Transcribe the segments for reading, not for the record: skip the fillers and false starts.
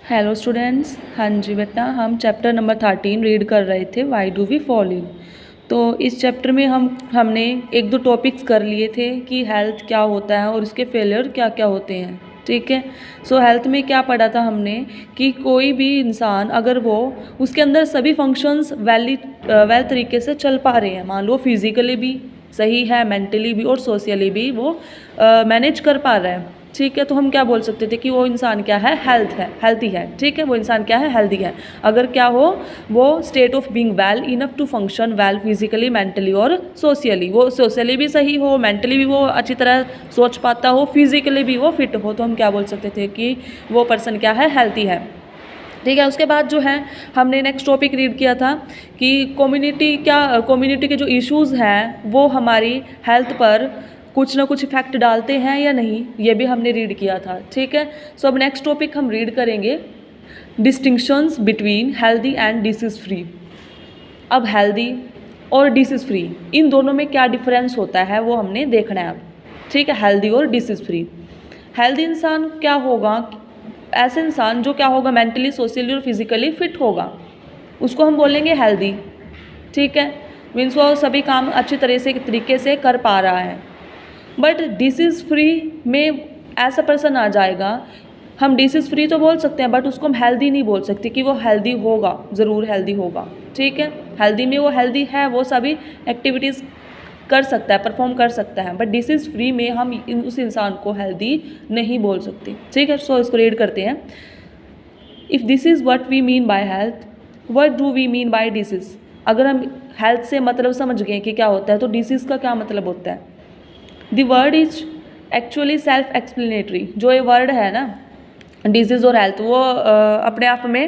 Hello students. हाँ जी बेटा, हम चैप्टर नंबर 13 रीड कर रहे थे, why do we fall ill. तो इस चैप्टर में हमने एक दो टॉपिक्स कर लिए थे कि हेल्थ क्या होता है और उसके फेलियर क्या क्या होते हैं। ठीक है। सो हेल्थ में क्या पढ़ा था हमने कि कोई भी इंसान अगर वो उसके अंदर सभी फंक्शंस वेल तरीके से चल पा रहे हैं, मान लो फिजिकली भी सही है, मेंटली भी और सोशली भी वो मैनेज कर पा रहा है, ठीक है, तो हम क्या बोल सकते थे कि वो इंसान क्या है, हेल्थी है। ठीक है, वो इंसान क्या है, हेल्दी है। अगर क्या हो, वो state of being well enough to function well physically, mentally और सोशली, वो सोशली भी सही हो, मेंटली भी वो अच्छी तरह सोच पाता हो, फिजिकली भी वो फिट हो, तो हम क्या बोल सकते थे कि वो पर्सन क्या है, हेल्थी है। ठीक है। उसके बाद जो है हमने नेक्स्ट टॉपिक रीड किया था कि कम्युनिटी के जो इश्यूज़ हैं वो हमारी हेल्थ पर कुछ ना कुछ इफेक्ट डालते हैं या नहीं, ये भी हमने रीड किया था। ठीक है। सो अब नेक्स्ट टॉपिक हम रीड करेंगे, distinctions between healthy and disease free. अब हेल्दी और डिसीज़ फ्री, इन दोनों में क्या डिफरेंस होता है वो हमने देखना है अब। ठीक है, हेल्दी और डिसीज़ फ्री। हेल्दी इंसान क्या होगा, ऐसे इंसान जो क्या होगा, मेंटली, सोशली और फिजिकली फिट होगा, उसको हम बोलेंगे हेल्दी। ठीक है, मीन्स वो सभी काम अच्छी तरीके से कर पा रहा है। बट डिसीज़ फ्री में ऐसा पर्सन आ जाएगा, हम डिसीज़ फ्री तो बोल सकते हैं बट उसको हम हेल्दी नहीं बोल सकते कि वो हेल्दी होगा, ज़रूर हेल्दी होगा। ठीक है, हेल्दी में वो हेल्दी है, वो सभी एक्टिविटीज़ कर सकता है, परफॉर्म कर सकता है, बट डिसीज़ फ्री में हम उस इंसान को हेल्दी नहीं बोल सकते। ठीक है। सो इसको रीड करते हैं। If this is what we mean by health, what do we mean by disease. अगर हम हेल्थ से मतलब समझ गए कि क्या होता है, तो डिसीज़ का क्या मतलब होता है। The word is actually self explanatory. जो ये वर्ड है ना, डिजीज़ और हेल्थ, वो अपने आप में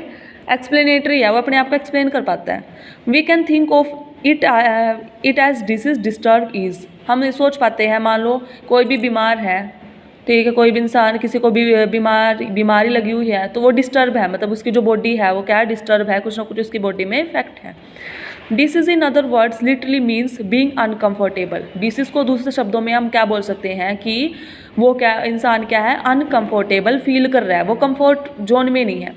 एक्सप्लेनेटरी है, वो अपने आप को एक्सप्लेन कर पाता है। We can think of it as disease disturb is. हम ये सोच पाते हैं, मान लो कोई भी बीमार है, ठीक है, कोई भी इंसान, किसी को भी बीमारी लगी हुई है, तो वो डिस्टर्ब है, मतलब उसकी जो बॉडी है वो क्या है, डिस्टर्ब है, कुछ ना कुछ उसकी बॉडी में इफेक्ट है। Disease in other words literally means being uncomfortable. Disease को दूसरे शब्दों में हम क्या बोल सकते हैं कि वो क्या, इंसान क्या है, अनकंफर्टेबल फील कर रहा है, वो कंफर्ट जोन में नहीं है।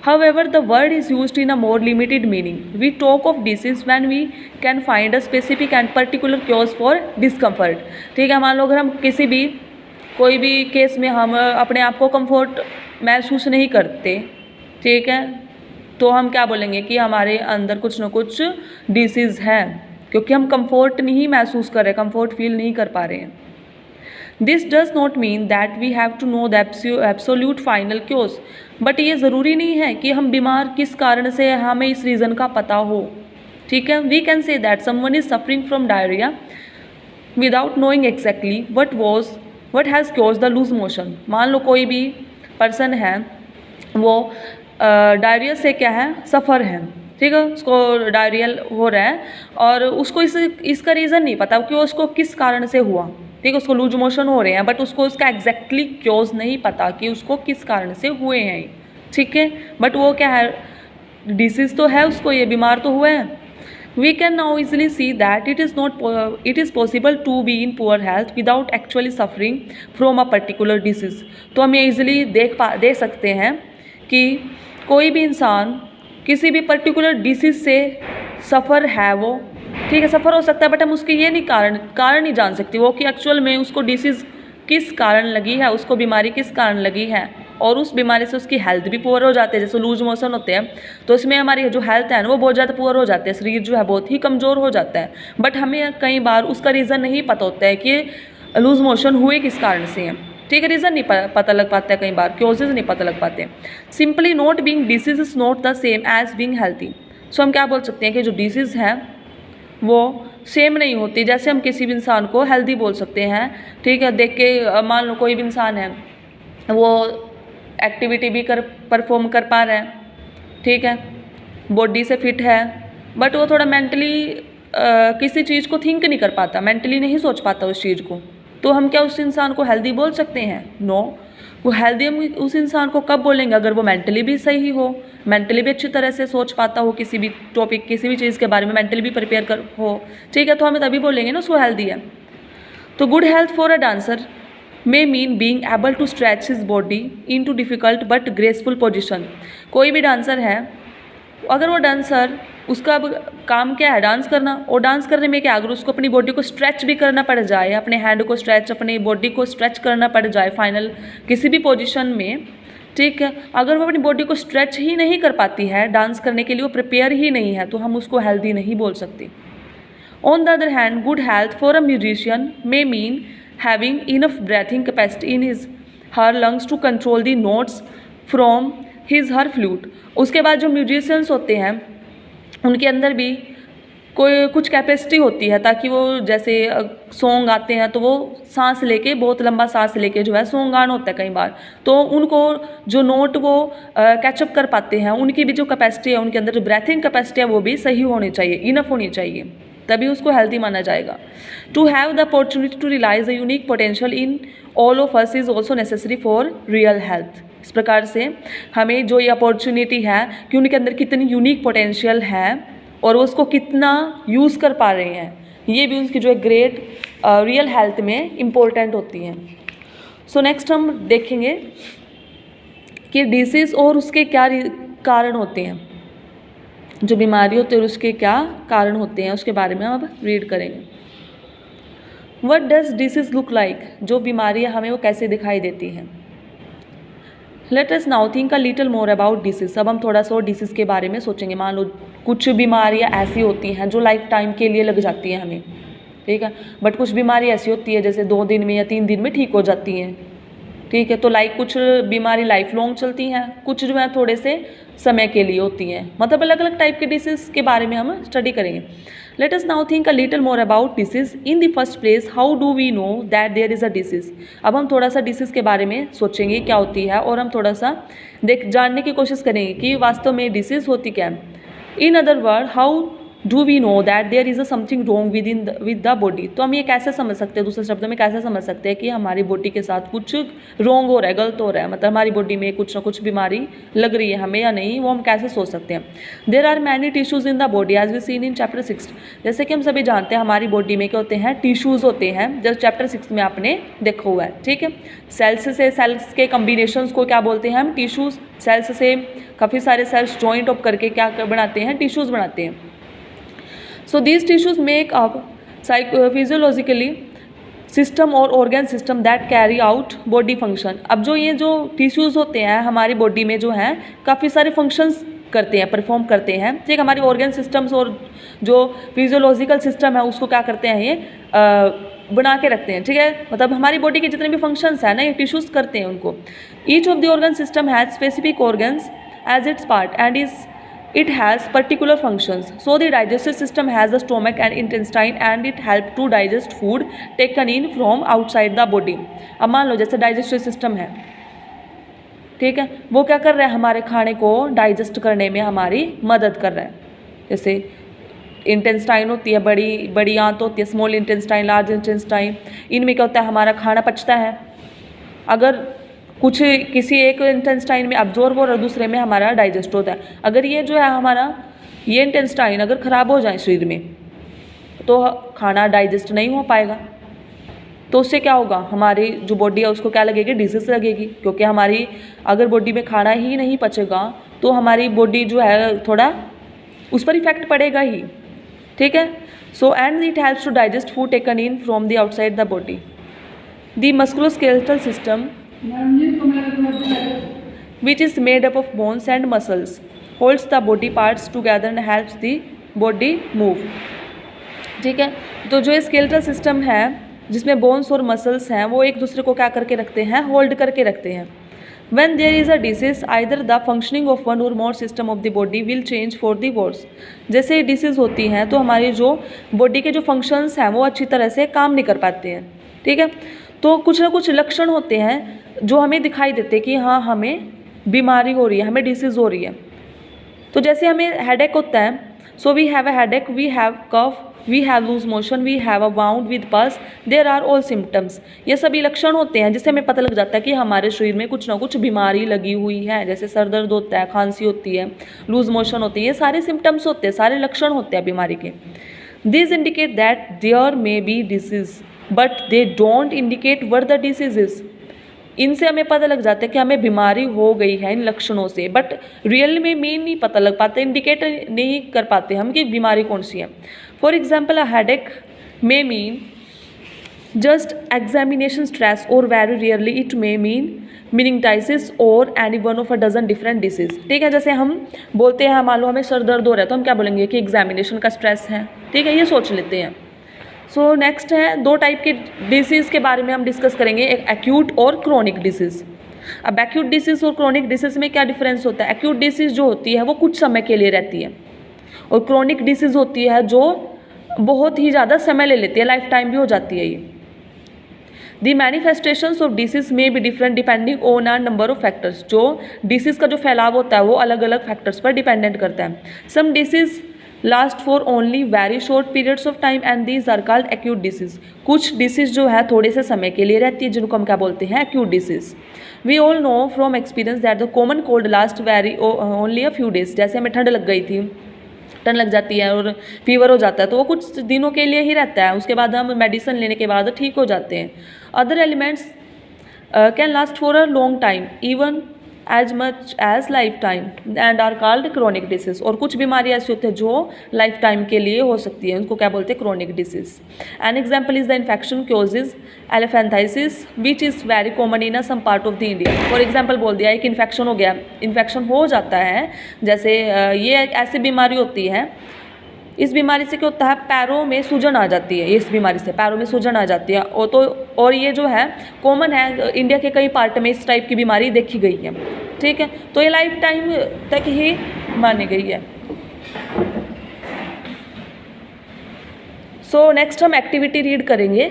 However, the word is used in a more limited meaning. We talk of disease when we can find a specific and particular cause for discomfort. ठीक है, मान लो अगर हम कोई भी केस में हम अपने आप को कंफर्ट महसूस नहीं करते, ठीक है, तो हम क्या बोलेंगे कि हमारे अंदर कुछ ना कुछ डिसीज़ है, क्योंकि हम कंफर्ट नहीं महसूस कर रहे, कंफर्ट फील नहीं कर पा रहे हैं। This does not mean that we have to know the absolute final cause. But ये ज़रूरी नहीं है कि हम बीमार किस कारण से, हमें इस रीज़न का पता हो। ठीक है, we can say that someone is suffering from diarrhoea without knowing exactly what has cause the loose motion. मान लो कोई भी पर्सन है, वो डायरिया से क्या है, सफ़र है, ठीक है, उसको डायरिया हो रहा है और उसको इसका रीज़न नहीं पता कि उसको किस कारण से हुआ। ठीक है, उसको लूज मोशन हो रहे हैं बट उसको उसका एग्जैक्टली क्योज नहीं पता कि उसको किस कारण से हुए हैं। ठीक है, बट वो क्या है, डिसीज़ तो है उसको, ये बीमार तो हुए हैं। We can now easily see that it is possible to be in poor health without actually suffering from a particular disease. तो हम ये इजीली देख सकते हैं कि कोई भी इंसान किसी भी पर्टिकुलर डिसीज़ से सफ़र है, वो ठीक है, सफ़र हो सकता है, बट हम उसके ये नहीं कारण नहीं जान सकते वो कि एक्चुअल में उसको डिसीज़ किस कारण लगी है, उसको बीमारी किस कारण लगी है, और उस बीमारी से उसकी हेल्थ भी पुअर हो जाते हैं। जैसे लूज मोशन होते हैं तो इसमें हमारी जो हेल्थ है ना वो बहुत ज़्यादा पुअर हो जाते हैं, शरीर जो है बहुत ही कमज़ोर हो जाता है, बट हमें कई बार उसका रीज़न नहीं पता होता है कि लूज मोशन हुए किस कारण से हैं। ठीक है, रीज़न नहीं पता लग पाता है, कई बार क्योजेज नहीं पता लग पाते। Simply not being disease is not the same as being healthy. So हम क्या बोल सकते हैं कि जो डिसीज़ है वो सेम नहीं होती, जैसे हम किसी भी इंसान को हेल्दी बोल सकते हैं। ठीक है, देख के मान लो कोई भी इंसान है, वो एक्टिविटी भी परफॉर्म कर पा रहा है, ठीक है, बॉडी से फिट है, बट वो थोड़ा मेंटली किसी चीज़ को थिंक नहीं कर पाता, मेंटली नहीं सोच पाता उस चीज़ को, तो हम क्या उस इंसान को हेल्दी बोल सकते हैं? नो। वो हेल्दी हम उस इंसान को कब बोलेंगे, अगर वो मेंटली भी सही हो, मेंटली भी अच्छी तरह से सोच पाता हो, किसी भी टॉपिक, किसी भी चीज़ के बारे में मेंटली भी प्रिपेयर कर हो, ठीक है, तो हमें तभी बोलेंगे ना उसको हेल्दी है। तो good health for a dancer may mean being able to stretch his body into difficult but graceful position. कोई भी डांसर है, अगर वो डांसर उसका अब काम क्या है डांस करना, और डांस करने में क्या अगर उसको अपनी बॉडी को स्ट्रेच भी करना पड़ जाए, अपने हैंड को स्ट्रेच, अपनी बॉडी को स्ट्रेच करना पड़ जाए फाइनल किसी भी पोजीशन में, ठीक है, अगर वो अपनी बॉडी को स्ट्रेच ही नहीं कर पाती है डांस करने के लिए, वो प्रिपेयर ही नहीं है, तो हम उसको हेल्दी नहीं बोल सकते। On the other hand good health for a musician may mean having enough breathing capacity in his her lungs to control the notes from his her flute. उसके बाद जो म्यूजिशियंस होते हैं उनके अंदर भी कोई कुछ कैपेसिटी होती है, ताकि वो जैसे सॉन्ग आते हैं तो वो सांस लेके, बहुत लंबा सांस लेके जो है सॉन्ग गाना होता है कई बार, तो उनको जो नोट वो कैचअप कर पाते हैं, उनकी भी जो कैपेसिटी है, उनके अंदर जो ब्रेथिंग कैपेसिटी है वो भी सही होनी चाहिए, इनफ होनी चाहिए, तभी उसको हेल्दी माना जाएगा। To have the opportunity to realise the unique potential in all of us is also necessary for real health. इस प्रकार से हमें जो ये अपॉर्चुनिटी है कि उनके अंदर कितनी यूनिक पोटेंशियल है और वो उसको कितना यूज़ कर पा रहे हैं, ये भी उसकी जो है ग्रेट रियल हेल्थ में इम्पोर्टेंट होती हैं। सो नेक्स्ट हम देखेंगे कि डिसीज़ और उसके क्या कारण होते हैं, जो बीमारी होती है और उसके क्या कारण होते हैं, उसके बारे में हम अब रीड करेंगे। What does disease look like, जो बीमारियाँ हमें वो कैसे दिखाई देती हैं। Late us now think a little more about disease. अब हम थोड़ा सा और डिसीज़ के बारे में सोचेंगे। मान लो कुछ बीमारियाँ ऐसी होती हैं जो लाइफ टाइम के लिए लग जाती हैं हमें, ठीक है, बट कुछ बीमारी ऐसी होती है जैसे 2 दिन में या 3 दिन में ठीक हो जाती हैं, ठीक है। तो कुछ बीमारी लाइफ लॉन्ग चलती हैं, कुछ जो है थोड़े से समय के लिए होती हैं, मतलब अलग अलग टाइप के डिसीज़ के बारे में हम स्टडी करेंगे। Let us now think a little more about disease. In the first place how do we know that there is a disease. अब हम थोड़ा सा डिसीज़ के बारे में सोचेंगे क्या होती है, और हम थोड़ा सा जानने की कोशिश करेंगे कि वास्तव में डिसीज़ होती क्या है। In other word how do we know that there is a something wrong with the body. तो हम ये कैसे समझ सकते हैं, दूसरे शब्दों में कैसे समझ सकते हैं कि हमारी बॉडी के साथ कुछ रॉन्ग हो रहा है, गलत हो रहा है, मतलब हमारी बॉडी में कुछ ना कुछ बीमारी लग रही है हमें या नहीं, वो हम कैसे सोच सकते हैं। There are many tissues in the body as we seen in chapter 6। जैसे कि हम सभी जानते हैं हमारी बॉडी में क्या होते हैं, टिश्यूज़ होते हैं, जैसे चैप्टर 6 में आपने देखा हुआ है, ठीक है। सेल्स से सेल्स के कम्बिनेशंस को क्या बोलते हैं हम, टिश्यूज़। सेल्स से काफ़ी सारे सेल्स जॉइंट अप करके क्या बनाते हैं, टिश्यूज़ बनाते हैं। So these tissues make up physiologically system or organ system that carry out body function। अब जो ये जो टिश्यूज़ होते हैं हमारी बॉडी में जो हैं काफ़ी सारे फंक्शंस करते हैं, परफॉर्म करते हैं, ठीक। हमारी ऑर्गन सिस्टम्स और जो फिजियोलॉजिकल सिस्टम है उसको क्या करते हैं, ये बना के रखते हैं, ठीक है। मतलब हमारी बॉडी के जितने भी फंक्शंस हैं ना, ये टिश्यूज़ करते हैं उनको। Each of the organ system has specific organs as its part and it has particular functions. So the digestive system has the stomach and intestine and it help to digest food taken in from outside the body। अब मान लो जैसे digestive system है, ठीक है, वो क्या कर रहा है, हमारे खाने को डाइजेस्ट करने में हमारी मदद कर रहा है। जैसे इंटेस्टाइन होती है, बड़ी आंत होती है, स्मॉल इंटेस्टाइन, लार्ज इंटेस्टाइन, इनमें क्या होता है, हमारा खाना पचता है। अगर कुछ किसी एक इंटेस्टाइन में अब्जॉर्ब और दूसरे में हमारा डाइजेस्ट होता है। अगर ये जो है हमारा ये इंटेस्टाइन अगर ख़राब हो जाए शरीर में तो खाना डाइजेस्ट नहीं हो पाएगा, तो उससे क्या होगा, हमारी जो बॉडी है उसको क्या लगेगी, डिजीज़ लगेगी, क्योंकि हमारी अगर बॉडी में खाना ही नहीं पचेगा तो हमारी बॉडी जो है थोड़ा उस पर इफेक्ट पड़ेगा ही, ठीक है। So and it helps to digest food taken in from the outside the body. The musculoskeletal system which is made up of bones and muscles holds the body parts together and helps the body move, ठीक है। तो जो skeletal system है जिसमें bones और muscles हैं वो एक दूसरे को क्या करके रखते हैं, होल्ड करके रखते हैं। When there is a disease either the functioning of one or more system of the body will change for the worse। जैसे डिसीज़ होती हैं तो हमारी जो बॉडी के जो फंक्शंस हैं वो अच्छी तरह से काम नहीं कर पाते हैं, ठीक है। तो कुछ ना कुछ लक्षण होते हैं जो हमें दिखाई देते हैं कि हाँ हमें बीमारी हो रही है, हमें डिसीज़ हो रही है। तो जैसे हमें हेडेक होता है, so we have a headache, we have cough, we have loose motion, we have a wound with pus, there are all symptoms. ये सभी लक्षण होते हैं जिससे हमें पता लग जाता है कि हमारे शरीर में कुछ ना कुछ बीमारी लगी हुई है। जैसे सर दर्द होता है, खांसी होती है, लूज मोशन होती है, ये सारे सिम्टम्स होते हैं, सारे लक्षण होते हैं बीमारी के। This indicate that there may be disease. But they don't indicate what the disease is. इनसे हमें पता लग जाता है कि हमें बीमारी हो गई है इन लक्षणों से, बट रियल में मेन नहीं पता लग पाता, इंडिकेट नहीं कर पाते हम कि बीमारी कौन सी है। For example a headache may mean just examination stress और very rarely it may mean meningitis और any one of a dozen different disease. ठीक है, जैसे हम बोलते हैं मान लो हमें सर दर्द हो रहा है तो हम क्या बोलेंगे कि एग्जामिनेशन का स्ट्रेस है। ठीक है, ये सोच लेते हैं। सो नेक्स्ट है, दो टाइप के डिसीज़ के बारे में हम डिस्कस करेंगे, एक एक्यूट और क्रोनिक डिसीज़। अब एक्यूट डिसीज़ और क्रोनिक डिसीज़ में क्या डिफरेंस होता है? एक्यूट डिसीज़ जो होती है वो कुछ समय के लिए रहती है, और क्रोनिक डिसीज़ होती है जो बहुत ही ज़्यादा समय ले लेती है, लाइफ टाइम भी हो जाती है ये। दी मैनिफेस्टेशंस ऑफ डिसीज में भी different depending on a number of factors. जो डिसीज का जो फैलाव होता है वो अलग अलग फैक्टर्स पर डिपेंडेंट करता है। Some disease last for only very short periods of time and these are called acute disease. कुछ डिसीज जो है थोड़े से समय के लिए रहती है जिनको हम क्या बोलते हैं? Acute disease. We all know from experience that the common cold last very only a few days. जैसे हमें ठंड लग गई थी, ठंड लग जाती है और फीवर हो जाता है तो वो कुछ दिनों के लिए ही रहता है, उसके बाद हम मेडिसिन लेने के बाद ठीक हो जाते हैं। Other ailments can last for a long time even as much as lifetime and are called chronic disease. और कुछ बीमारी ऐसी होती है जो लाइफ टाइम के लिए हो सकती है, उनको क्या बोलते हैं? Chronic disease. An example is the infection causes elephantiasis which is very common in some part of the India. For example बोल दिया एक इन्फेक्शन हो गया, इन्फेक्शन हो जाता है, जैसे ये एक ऐसी बीमारी होती है, इस बीमारी से क्या होता है? पैरों में सूजन आ जाती है, इस बीमारी से पैरों में सूजन आ जाती है। और ये जो है कॉमन है, इंडिया के कई पार्ट में इस टाइप की बीमारी देखी गई है। ठीक है, तो ये लाइफ टाइम तक ही मानी गई है। सो नेक्स्ट हम एक्टिविटी रीड करेंगे।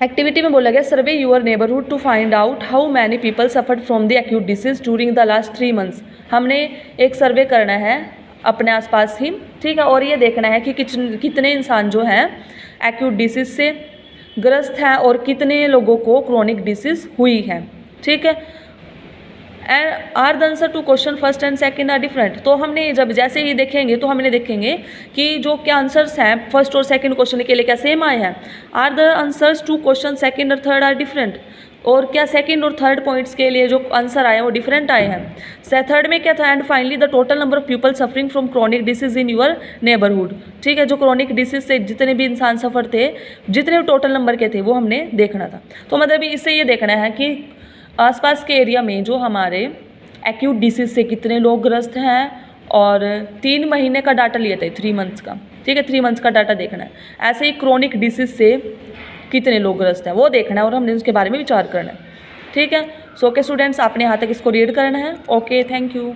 एक्टिविटी में बोला गया survey your neighbourhood to find out how many people suffered from the acute disease during the last 3 months। हमने एक सर्वे करना है अपने आसपास ही। ठीक है, और ये देखना है कि कितने इंसान जो हैं एक्यूट डिसीज से ग्रस्त हैं और कितने लोगों को क्रोनिक डिसीज हुई है। ठीक है, and are the answer to question first and second are different. तो हमने जब जैसे ही देखेंगे तो हमने देखेंगे कि जो क्या आंसर्स हैं फर्स्ट और सेकंड क्वेश्चन के लिए क्या सेम आए हैं। Are the answers to question second और थर्ड आर डिफरेंट। और क्या सेकंड और थर्ड पॉइंट्स के लिए जो आंसर आए हैं वो डिफरेंट आए हैं। थर्ड में क्या था? And finally the total number of people suffering from chronic disease in your neighbourhood. ठीक है, जो क्रोनिक डिसीज से जितने भी इंसान सफ़र थे, जितने टोटल नंबर के थे वो हमने देखना था। तो मतलब इससे ये देखना है कि आसपास के एरिया में जो हमारे एक्यूट डिसीज से कितने लोग ग्रस्त हैं, और 3 महीने का डाटा लिए थे, 3 months का। ठीक है, 3 months का डाटा देखना है। ऐसे ही क्रोनिक डिसीज से कितने लोग ग्रस्त हैं वो देखना है और हमने उसके बारे में विचार करना है। ठीक है, सो ओके स्टूडेंट्स, आपने यहाँ तक इसको रीड करना है। Okay, thank you.